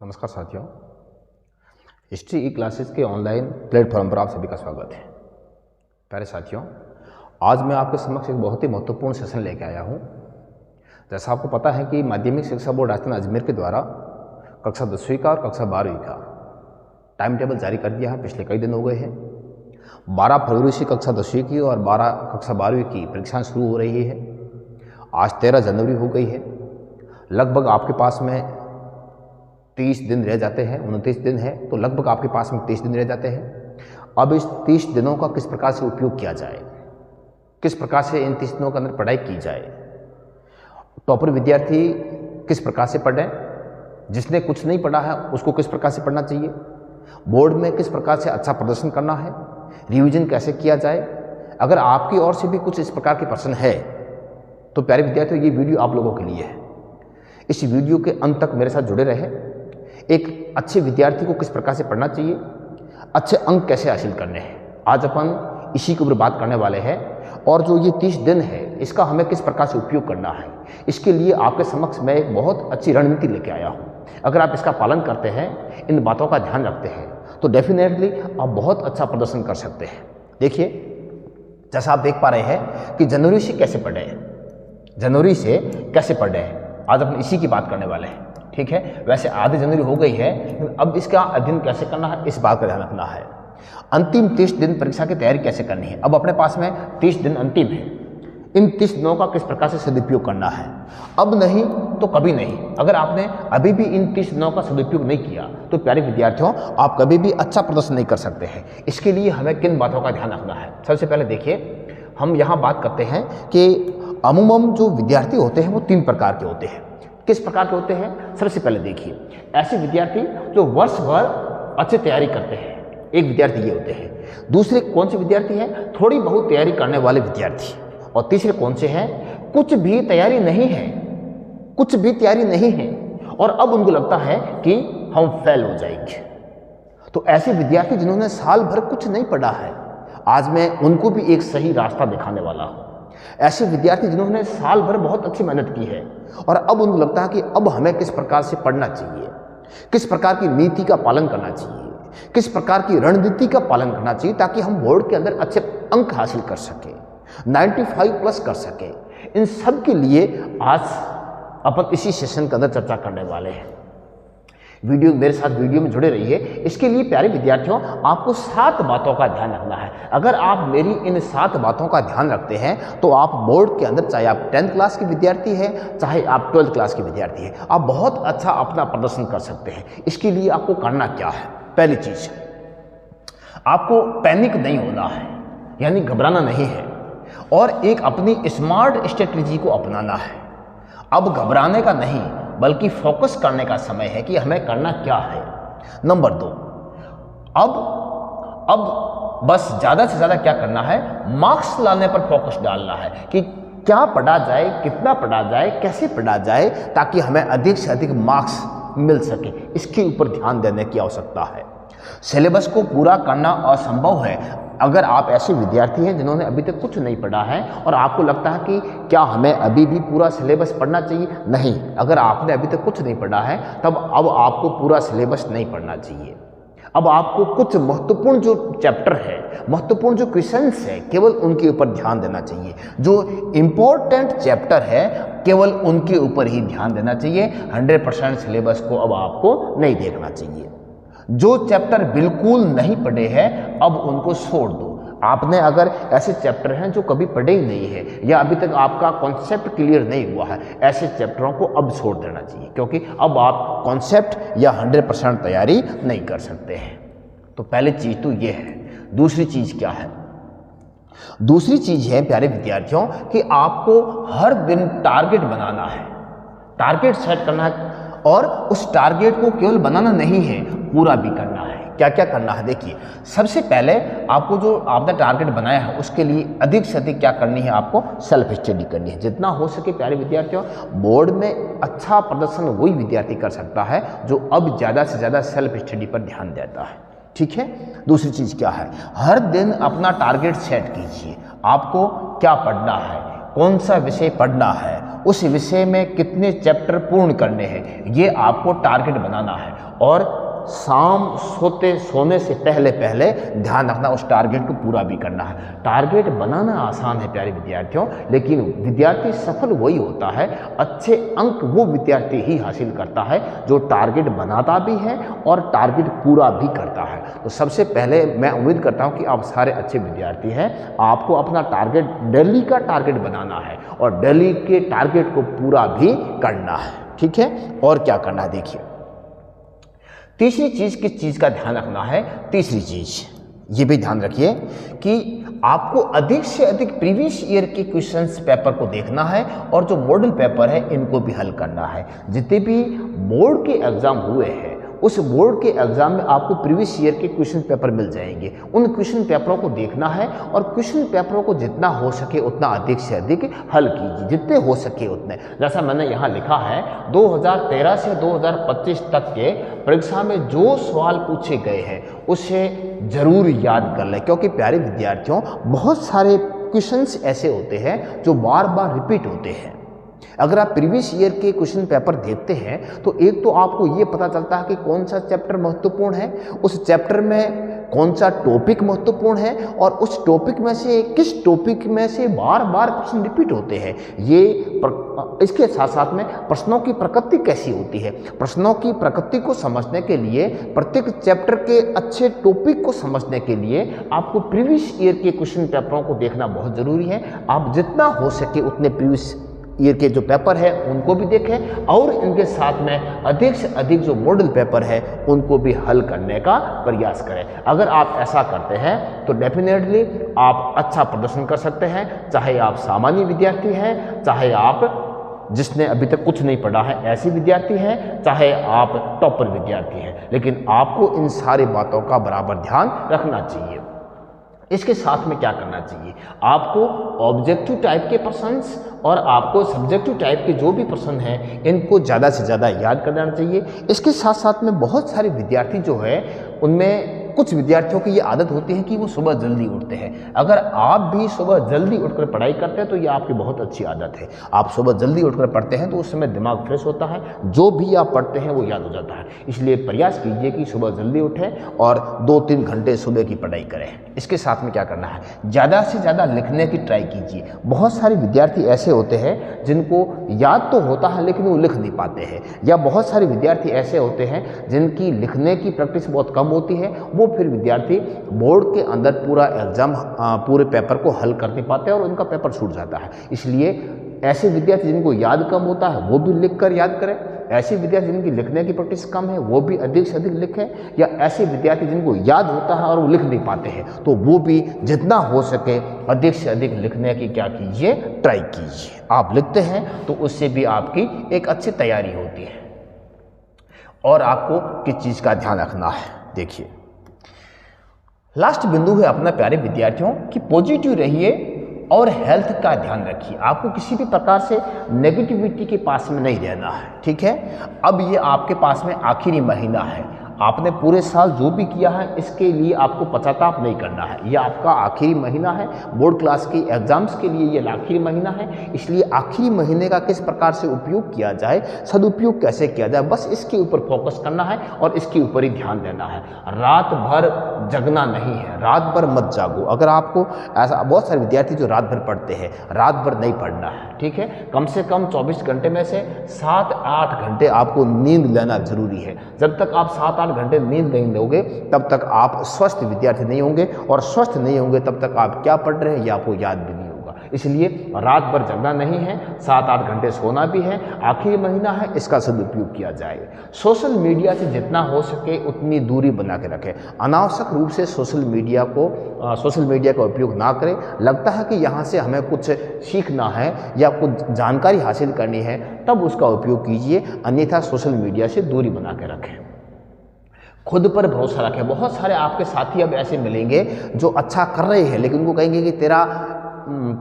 नमस्कार साथियों, हिस्ट्री ई क्लासेस के ऑनलाइन प्लेटफॉर्म पर आप सभी का स्वागत है। प्यारे साथियों, आज मैं आपके समक्ष एक बहुत ही महत्वपूर्ण सेशन लेके आया हूँ। जैसा आपको पता है कि माध्यमिक शिक्षा बोर्ड राजस्थान अजमेर के द्वारा कक्षा 10वीं का और कक्षा 12वीं का टाइम टेबल जारी कर दिया है। पिछले कई दिन हो गए हैं। 12 फरवरी से कक्षा 10वीं की और कक्षा 12वीं की परीक्षाएँ शुरू हो रही है। आज 13 जनवरी हो गई है। लगभग आपके पास में 30 दिन रह जाते हैं। 29 दिन है तो लगभग आपके पास में 30 दिन रह जाते हैं। अब इस 30 दिनों का किस प्रकार से उपयोग किया जाए, किस प्रकार से इन 30 दिनों के अंदर पढ़ाई की जाए। टॉपर विद्यार्थी किस प्रकार से पढ़ें, जिसने कुछ नहीं पढ़ा है उसको किस प्रकार से पढ़ना चाहिए, बोर्ड में किस प्रकार से अच्छा प्रदर्शन करना है, रिवीजन कैसे किया जाए। अगर आपकी ओर से भी कुछ इस प्रकार के प्रश्न है तो प्यारे विद्यार्थियों, ये वीडियो आप लोगों के लिए है। इस वीडियो के अंत तक मेरे साथ जुड़े रहे। एक अच्छे विद्यार्थी को किस प्रकार से पढ़ना चाहिए, अच्छे अंक कैसे हासिल करने हैं, आज अपन इसी के ऊपर बात करने वाले हैं। और जो ये 30 दिन है इसका हमें किस प्रकार से उपयोग करना है, इसके लिए आपके समक्ष मैं एक बहुत अच्छी रणनीति लेके आया हूँ। अगर आप इसका पालन करते हैं, इन बातों का ध्यान रखते हैं तो डेफिनेटली आप बहुत अच्छा प्रदर्शन कर सकते हैं। देखिए, जैसा आप देख पा रहे हैं कि जनवरी से कैसे पढ़ें, जनवरी से कैसे पढ़ें, आज अपन इसी की बात करने वाले हैं। ठीक है, वैसे आधी जनवरी हो गई है, अब इसका अध्ययन कैसे करना है इस बात का ध्यान रखना है। अंतिम 30 दिन परीक्षा की तैयारी कैसे करनी है। अब अपने पास में 30 दिन अंतिम है। इन 30 दिनों का किस प्रकार से सदुपयोग करना है, अब नहीं तो कभी नहीं। अगर आपने अभी भी इन 30 दिनों का सदुपयोग नहीं किया तो प्यारे विद्यार्थियों, आप कभी भी अच्छा प्रदर्शन नहीं कर सकते हैं। इसके लिए हमें किन बातों का ध्यान रखना है। सबसे पहले देखिए, हम यहाँ बात करते हैं कि अमूमन जो विद्यार्थी होते हैं वो 3 प्रकार के होते हैं। किस प्रकार के होते हैं? सबसे पहले देखिए, ऐसे विद्यार्थी जो वर्ष भर अच्छी तैयारी करते हैं, एक विद्यार्थी ये होते हैं। दूसरे कौन से विद्यार्थी हैं? थोड़ी बहुत तैयारी करने वाले विद्यार्थी। और तीसरे कौन से हैं? कुछ भी तैयारी नहीं है, कुछ भी तैयारी नहीं है और अब उनको लगता है कि हम फेल हो जाएंगे। तो ऐसे विद्यार्थी जिन्होंने साल भर कुछ नहीं पढ़ा है, आज मैं उनको भी एक सही रास्ता दिखाने वाला हूँ। ऐसे विद्यार्थी जिन्होंने साल भर बहुत अच्छी मेहनत की है और अब उनको लगता है कि अब हमें किस प्रकार से पढ़ना चाहिए, किस प्रकार की नीति का पालन करना चाहिए, किस प्रकार की रणनीति का पालन करना चाहिए ताकि हम बोर्ड के अंदर अच्छे अंक हासिल कर सकें, 95+ कर सकें। इन सब के लिए आज अपन इसी सेशन के अंदर चर्चा करने वाले हैं। वीडियो मेरे साथ वीडियो में जुड़े रहिए। इसके लिए प्यारे विद्यार्थियों, आपको 7 बातों का ध्यान रखना है। अगर आप मेरी इन 7 बातों का ध्यान रखते हैं तो आप बोर्ड के अंदर, चाहे आप 10th क्लास के विद्यार्थी हैं, चाहे आप 12th क्लास के विद्यार्थी हैं, आप बहुत अच्छा अपना प्रदर्शन कर सकते हैं। इसके लिए आपको करना क्या है? पहली चीज, आपको पैनिक नहीं होना है, यानी घबराना नहीं है और एक अपनी स्मार्ट स्ट्रेटजी को अपनाना है। अब घबराने का नहीं बल्कि फोकस करने का समय है कि हमें करना क्या है। नंबर 2, अब बस ज़्यादा से ज़्यादा क्या करना है, मार्क्स लाने पर फोकस डालना है कि क्या पढ़ा जाए, कितना पढ़ा जाए, कैसे पढ़ा जाए ताकि हमें अधिक से अधिक मार्क्स मिल सके। इसके ऊपर ध्यान देने की आवश्यकता है। सिलेबस को पूरा करना असंभव है। अगर आप ऐसे विद्यार्थी हैं जिन्होंने अभी तक कुछ नहीं पढ़ा है और आपको लगता है कि क्या हमें अभी भी पूरा सिलेबस पढ़ना चाहिए, नहीं। अगर आपने अभी तक कुछ नहीं पढ़ा है तब अब आपको पूरा सिलेबस नहीं पढ़ना चाहिए। अब आपको कुछ महत्वपूर्ण जो चैप्टर है, महत्वपूर्ण जो क्वेश्चंस है, केवल उनके ऊपर ध्यान देना चाहिए। जो इम्पोर्टेंट चैप्टर है केवल उनके ऊपर ही ध्यान देना चाहिए। 100% सिलेबस को अब आपको नहीं देखना चाहिए। जो चैप्टर बिल्कुल नहीं पढ़े हैं अब उनको छोड़ दो। आपने अगर ऐसे चैप्टर हैं जो कभी पढ़े ही नहीं है या अभी तक आपका कॉन्सेप्ट क्लियर नहीं हुआ है, ऐसे चैप्टरों को अब छोड़ देना चाहिए, क्योंकि अब आप कॉन्सेप्ट या 100% तैयारी नहीं कर सकते हैं। तो पहली चीज़ तो ये है। दूसरी चीज़ क्या है? दूसरी चीज़ है प्यारे विद्यार्थियों कि आपको हर दिन टारगेट बनाना है, टारगेट सेट करना है और उस टारगेट को केवल बनाना नहीं है, पूरा भी करना है। क्या क्या करना है? देखिए, सबसे पहले आपको जो आपने टारगेट बनाया है उसके लिए अधिक से अधिक क्या करनी है, आपको सेल्फ स्टडी करनी है। जितना हो सके प्यारे विद्यार्थियों, बोर्ड में अच्छा प्रदर्शन वही विद्यार्थी कर सकता है जो अब ज़्यादा से ज़्यादा सेल्फ स्टडी पर ध्यान देता है। ठीक है। दूसरी चीज़ क्या है? हर दिन अपना टारगेट सेट कीजिए। आपको क्या पढ़ना है, कौन सा विषय पढ़ना है, उस विषय में कितने चैप्टर पूर्ण करने हैं, ये आपको टारगेट बनाना है। और शाम सोने से पहले ध्यान रखना उस टारगेट को पूरा भी करना है। टारगेट बनाना आसान है प्यारे विद्यार्थियों, लेकिन विद्यार्थी सफल वही होता है, अच्छे अंक वो विद्यार्थी ही हासिल करता है जो टारगेट बनाता भी है और टारगेट पूरा भी करता है। तो सबसे पहले मैं उम्मीद करता हूँ कि आप सारे अच्छे विद्यार्थी हैं। आपको अपना टारगेट डेली का टारगेट बनाना है और डेली के टारगेट को पूरा भी करना है। ठीक है, और क्या करना है देखिए। तीसरी चीज किस चीज का ध्यान रखना है, तीसरी चीज ये भी ध्यान रखिए कि आपको अधिक से अधिक प्रीवियस ईयर के क्वेश्चंस पेपर को देखना है और जो मॉडल पेपर है इनको भी हल करना है। जितने भी बोर्ड के एग्जाम हुए हैं उस बोर्ड के एग्जाम में आपको प्रीवियस ईयर के क्वेश्चन पेपर मिल जाएंगे। उन क्वेश्चन पेपरों को देखना है और क्वेश्चन पेपरों को जितना हो सके उतना अधिक से अधिक हल कीजिए, जितने हो सके उतने। जैसा मैंने यहाँ लिखा है 2013 से 2025 तक के परीक्षा में जो सवाल पूछे गए हैं उसे जरूर याद कर लें, क्योंकि प्यारे विद्यार्थियों बहुत सारे क्वेश्चंस ऐसे होते हैं जो बार बार रिपीट होते हैं। अगर आप प्रीवियस ईयर के क्वेश्चन पेपर देखते हैं तो एक तो आपको ये पता चलता है कि कौन सा चैप्टर महत्वपूर्ण है, उस चैप्टर में कौन सा टॉपिक महत्वपूर्ण है और उस टॉपिक में से किस टॉपिक में से बार बार प्रश्न रिपीट होते हैं। इसके साथ साथ में प्रश्नों की प्रकृति कैसी होती है, प्रश्नों की प्रकृति को समझने के लिए, प्रत्येक चैप्टर के अच्छे टॉपिक को समझने के लिए आपको प्रीवियस ईयर के क्वेश्चन पेपरों को देखना बहुत ज़रूरी है। आप जितना हो सके उतने प्रीवियस ईयर के जो पेपर है उनको भी देखें और इनके साथ में अधिक से अधिक जो मॉडल पेपर है उनको भी हल करने का प्रयास करें। अगर आप ऐसा करते हैं तो डेफिनेटली आप अच्छा प्रदर्शन कर सकते हैं, चाहे आप सामान्य विद्यार्थी हैं, चाहे आप जिसने अभी तक कुछ नहीं पढ़ा है ऐसे विद्यार्थी हैं, चाहे आप टॉपर विद्यार्थी हैं, लेकिन आपको इन सारी बातों का बराबर ध्यान रखना चाहिए। इसके साथ में क्या करना चाहिए, आपको ऑब्जेक्टिव टाइप के प्रश्न और आपको सब्जेक्टिव टाइप के जो भी प्रश्न हैं इनको ज़्यादा से ज़्यादा याद कर लेना चाहिए। इसके साथ साथ में बहुत सारे विद्यार्थी जो है उनमें कुछ विद्यार्थियों की ये आदत होती है कि वो सुबह जल्दी उठते हैं। अगर आप भी सुबह जल्दी उठकर पढ़ाई करते हैं तो ये आपकी बहुत अच्छी आदत है। आप सुबह जल्दी उठकर पढ़ते हैं तो उस समय दिमाग फ्रेश होता है, जो भी आप पढ़ते हैं वो याद हो जाता है। इसलिए प्रयास कीजिए कि सुबह जल्दी उठें और 2-3 घंटे सुबह की पढ़ाई करें। इसके साथ में क्या करना है, ज़्यादा से ज़्यादा लिखने की ट्राई कीजिए। बहुत सारे विद्यार्थी ऐसे होते हैं जिनको याद तो होता है लेकिन वो लिख नहीं पाते हैं, या बहुत सारे विद्यार्थी ऐसे होते हैं जिनकी लिखने की प्रैक्टिस बहुत कम होती है। वो फिर विद्यार्थी बोर्ड के अंदर पूरा एग्जाम पूरे पेपर को हल कर नहीं पाते और उनका पेपर छूट जाता है। इसलिए ऐसे विद्यार्थी जिनको याद कम होता है वो भी लिखकर याद करें, ऐसे विद्यार्थी जिनकी लिखने की प्रैक्टिस कम है वो भी अधिक से अधिक लिखें, या ऐसे विद्यार्थी जिनको याद होता है और वो लिख नहीं पाते हैं तो वो भी जितना हो सके अधिक से अधिक लिखने की क्या कीजिए, ट्राई कीजिए। आप लिखते हैं तो उससे भी आपकी एक अच्छी तैयारी होती है। और आपको किस चीज़ का ध्यान रखना है, देखिए लास्ट बिंदु है अपना प्यारे विद्यार्थियों कि पॉजिटिव रहिए और हेल्थ का ध्यान रखिए। आपको किसी भी प्रकार से नेगेटिविटी के पास में नहीं रहना है, ठीक है। अब ये आपके पास में आखिरी महीना है, आपने पूरे साल जो भी किया है इसके लिए आपको पश्चाताप नहीं करना है। ये आपका आखिरी महीना है, बोर्ड क्लास की एग्जाम्स के लिए ये आखिरी महीना है। इसलिए आखिरी महीने का किस प्रकार से उपयोग किया जाए, सदुपयोग कैसे किया जाए, बस इसके ऊपर फोकस करना है और इसके ऊपर ही ध्यान देना है। रात भर जगना नहीं है, रात भर मत जागो। अगर आपको ऐसा, बहुत सारे विद्यार्थी जो रात भर पढ़ते हैं, रात भर नहीं पढ़ना है, ठीक है। कम से कम 24 घंटे में से 7-8 घंटे आपको नींद लेना जरूरी है। जब तक आप 7-8 घंटे नींद नहीं लोगे तब तक आप स्वस्थ विद्यार्थी नहीं होंगे, और स्वस्थ नहीं होंगे तब तक आप क्या पढ़ रहे हैं ये आपको याद भी नहीं होगा। इसलिए रात भर जगना नहीं है, 7-8 घंटे सोना भी है। आखिरी महीना है, इसका सदुपयोग किया जाए। सोशल मीडिया से जितना हो सके उतनी दूरी बना के रखें। अनावश्यक रूप से सोशल मीडिया का उपयोग ना करें। लगता है कि यहाँ से हमें कुछ सीखना है या कुछ जानकारी हासिल करनी है तब उसका उपयोग कीजिए, अन्यथा सोशल मीडिया से दूरी बना के रखें। खुद पर भरोसा रखें। बहुत सारे आपके साथी अब ऐसे मिलेंगे जो अच्छा कर रहे हैं लेकिन उनको कहेंगे कि तेरा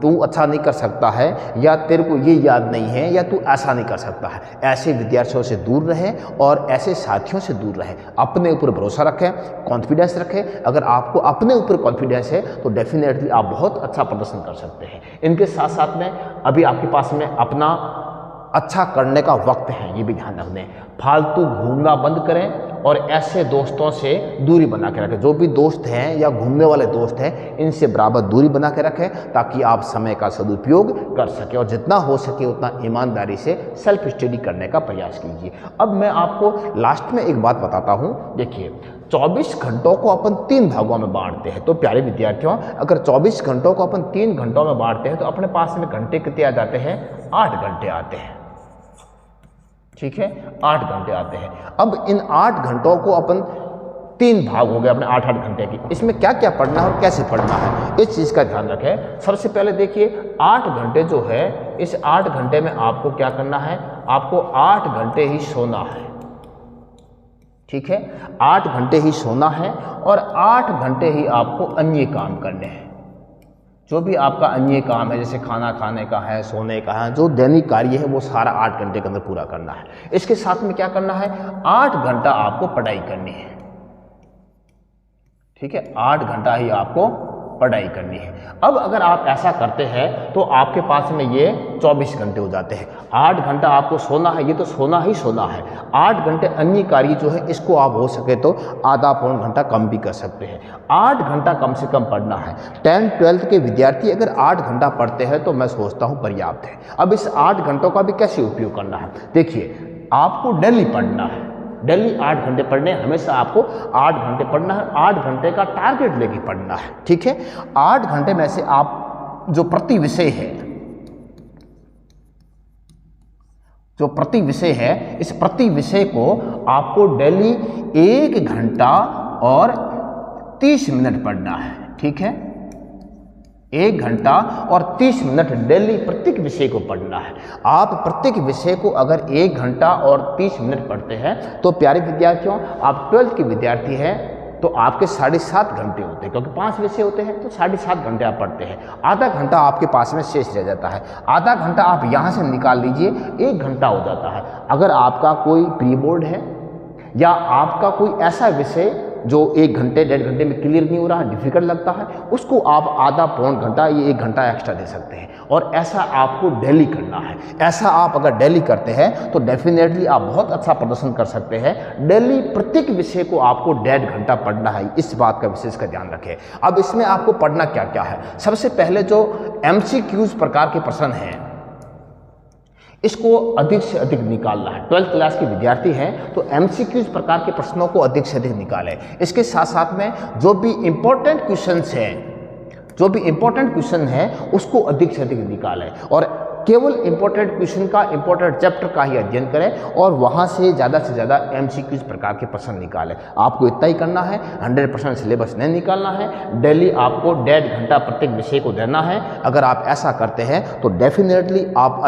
तू अच्छा नहीं कर सकता है, या तेरे को ये याद नहीं है, या तू ऐसा नहीं कर सकता है। ऐसे विद्यार्थियों से दूर रहे और ऐसे साथियों से दूर रहे। अपने ऊपर भरोसा रखें, कॉन्फिडेंस रखें। अगर आपको अपने ऊपर कॉन्फिडेंस है तो डेफिनेटली आप बहुत अच्छा प्रदर्शन कर सकते हैं। इनके साथ साथ में अभी आपके पास में अपना अच्छा करने का वक्त है, ये भी ध्यान रख दें। फालतू घूमना बंद करें और ऐसे दोस्तों से दूरी बना के रखें। जो भी दोस्त हैं या घूमने वाले दोस्त हैं, इनसे बराबर दूरी बना के रखें ताकि आप समय का सदुपयोग कर सकें, और जितना हो सके उतना ईमानदारी से सेल्फ स्टडी करने का प्रयास कीजिए। अब मैं आपको लास्ट में एक बात बताता हूँ। देखिए, 24 घंटों को अपन 3 भागों में बांटते हैं। तो प्यारे विद्यार्थियों, अगर 24 घंटों को अपन 3 घंटों में बांटते हैं तो अपने पास में घंटे कितने आ जाते हैं? 8 घंटे आते हैं। ठीक है, 8 घंटे आते हैं। अब इन 8 घंटों को अपन 3 भाग हो गए अपने 8-8 घंटे की। इसमें क्या क्या पढ़ना है और कैसे पढ़ना है, इस चीज़ का ध्यान रखें। सबसे पहले देखिए, 8 घंटे जो है, इस 8 घंटे में आपको क्या करना है? आपको 8 घंटे ही सोना है। ठीक है, 8 घंटे ही सोना है और 8 घंटे ही आपको अन्य काम करने हैं। जो भी आपका अन्य काम है, जैसे खाना खाने का है, सोने का है, जो दैनिक कार्य है, वो सारा 8 घंटे के अंदर पूरा करना है। इसके साथ में क्या करना है? 8 घंटा आपको पढ़ाई करनी है। ठीक है, 8 घंटा ही आपको पढ़ाई करनी है। अब अगर आप ऐसा करते हैं तो आपके पास में ये 24 घंटे हो जाते हैं। 8 घंटा आपको सोना है, ये तो सोना ही सोना है। 8 घंटे अन्य कार्य जो है, इसको आप हो सके तो आधा पौन घंटा कम भी कर सकते हैं। 8 घंटा कम से कम पढ़ना है। 10th-12th के विद्यार्थी अगर 8 घंटा पढ़ते हैं तो मैं सोचता हूँ पर्याप्त है। अब इस 8 घंटों का भी कैसे उपयोग करना है? देखिए, आपको डेली पढ़ना है, डेली 8 घंटे पढ़ने, हमेशा आपको 8 घंटे पढ़ना है। 8 घंटे का टारगेट लेके पढ़ना है। ठीक है, 8 घंटे में से आप जो प्रति विषय है, इस प्रति विषय को आपको डेली 1 घंटा और 30 मिनट पढ़ना है। ठीक है, 1 घंटा और 30 मिनट डेली प्रत्येक विषय को पढ़ना है। आप प्रत्येक विषय को अगर 1 घंटा और 30 मिनट पढ़ते हैं तो प्यारे विद्यार्थियों, आप 12th के विद्यार्थी हैं तो आपके 7.5 घंटे होते हैं, क्योंकि 5 विषय होते हैं तो 7.5 घंटे आप पढ़ते हैं। आधा घंटा आपके पास में शेष रह जाता है। आधा घंटा आप यहाँ से निकाल लीजिए, 1 घंटा हो जाता है। अगर आपका कोई प्री बोर्ड है या आपका कोई ऐसा विषय जो 1 घंटे 1.5 घंटे में क्लियर नहीं हो रहा, डिफिकल्ट लगता है, उसको आप आधा पौन घंटा, ये 1 घंटा एक्स्ट्रा दे सकते हैं। और ऐसा आपको डेली करना है। ऐसा आप अगर डेली करते हैं तो डेफिनेटली आप बहुत अच्छा प्रदर्शन कर सकते हैं। डेली प्रत्येक विषय को आपको 1.5 घंटा पढ़ना है, इस बात का विशेष का ध्यान रखें। अब इसमें आपको पढ़ना क्या क्या है? सबसे पहले जो MCQs प्रकार के प्रश्न हैं, इसको अधिक से अधिक निकालना है। 12th क्लास के विद्यार्थी हैं तो MCQs प्रकार के प्रश्नों को अधिक से अधिक निकालें। इसके साथ साथ में जो भी इम्पोर्टेंट क्वेश्चन है उसको अधिक से अधिक निकालें, और केवल इम्पोर्टेंट क्वेश्चन का, इम्पोर्टेंट चैप्टर का ही अध्ययन करें और वहाँ से ज़्यादा MCQs प्रकार के प्रश्न निकालें। आपको इतना ही करना है, 100% सिलेबस नहीं निकालना है। डेली आपको 1.5 घंटा प्रत्येक विषय को देना है। अगर आप ऐसा करते हैं तो डेफिनेटली आप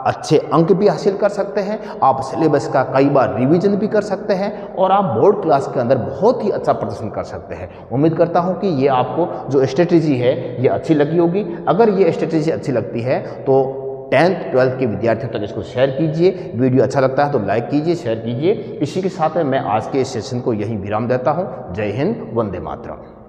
अच्छे अंक भी हासिल कर सकते हैं। आप सिलेबस का कई बार रिवीजन भी कर सकते हैं और आप बोर्ड क्लास के अंदर बहुत ही अच्छा प्रदर्शन कर सकते हैं। उम्मीद करता हूं कि ये आपको जो स्ट्रेटेजी है ये अच्छी लगी होगी। अगर ये स्ट्रेटेजी अच्छी लगती है तो 10th-12th के विद्यार्थियों तक इसको शेयर कीजिए। वीडियो अच्छा लगता है तो लाइक कीजिए, शेयर कीजिए। इसी के साथ में मैं आज के इस सेशन को यहीं विराम देता हूँ। जय हिंद, वंदे मातरम।